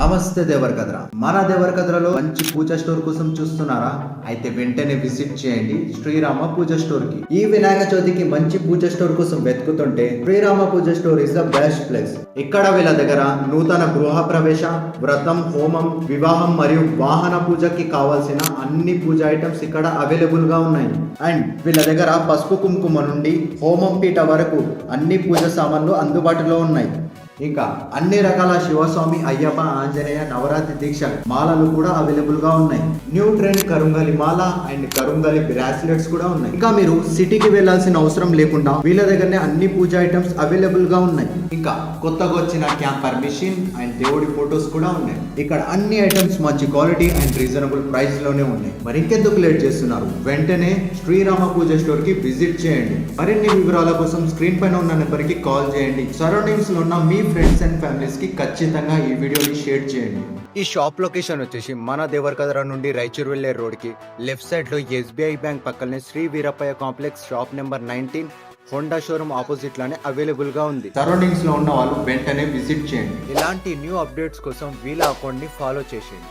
నమస్తే దేవరకద్ర. మన దేవరకద్రలో మంచి పూజ స్టోర్ కోసం చూస్తున్నారా? అయితే వెంటనే విజిట్ చేయండి శ్రీరామ పూజ స్టోర్ కి. ఈ వినాయక చవితికి మంచి పూజ స్టోర్ కోసం వెతుకుతుంటే Srirama puja store is the best place. ఇక్కడ వీళ్ళ దగ్గర నూతన గృహ ప్రవేశ, వ్రతం, హోమం, వివాహం మరియు వాహన పూజకి కావాల్సిన అన్ని పూజ ఐటమ్స్ ఇక్కడ అవైలబుల్ గా ఉన్నాయి. అండ్ వీళ్ళ దగ్గర పసుపు కుంకుమ నుండి హోమం పీఠ వరకు అన్ని పూజ సామాన్లు అందుబాటులో ఉన్నాయి. ఇంకా అన్ని రకాల శివస్వామి, అయ్యప్ప, ఆంజనేయ నవరాత్రి దీక్ష మాలలు కూడా అవైలబుల్ గా ఉన్నాయి. న్యూ ట్రెండ్ కరుంగలి మాల అండ్ కరుంగలి బ్రాస్లెట్స్ కూడా ఉన్నాయి. ఇంకా మీరు సిటీకి వెళ్లాల్సిన అవసరం లేకుండా వీళ్ళ దగ్గరనే అన్ని పూజ ఐటమ్స్ అవైలబుల్ గా ఉన్నాయి. ఇంకా కొత్తగా వచ్చిన క్యాంపర్ మిషన్ అండ్ దేవుడి ఫొటోస్ కూడా ఉన్నాయి. ఇక్కడ అన్ని ఐటమ్స్ మంచి క్వాలిటీ అండ్ రీజనబుల్ ప్రైస్ లోనే ఉన్నాయి. మరి ఇంకెందుకు లేట్ చేస్తున్నారు? వెంటనే శ్రీరామ పూజ స్టోర్ కి విజిట్ చేయండి. మరిన్ని వివరాల కోసం స్క్రీన్ పైన ఉన్న నెంబర్ కి కాల్ చేయండి. సరౌండింగ్స్ లో ఉన్న మీ ఫ్రెండ్స్ అండ్ ఫ్యామిలీస్ కి ఖచ్చితంగా ఈ వీడియోని షేర్ చేయండి. ఈ షాప్ లొకేషన్ వచ్చేసి మన దేవరకద్ర నుండి రాయచూర్ వెళ్లే రోడ్ కి లెఫ్ట్ సైడ్ లో ఎస్బీఐ బ్యాంక్ పక్కనే Shri Veerappayya complex shop number 19 Honda showroom opposite లోనే అవైలబుల్ గా ఉంది. సరౌండింగ్స్ లో ఉన్న వాళ్ళు వెంటనే విజిట్ చేయండి. ఇలాంటి న్యూ అప్డేట్స్ కోసం వీళ్ళ అకౌంట్ ని ఫాలో చేసేయండి.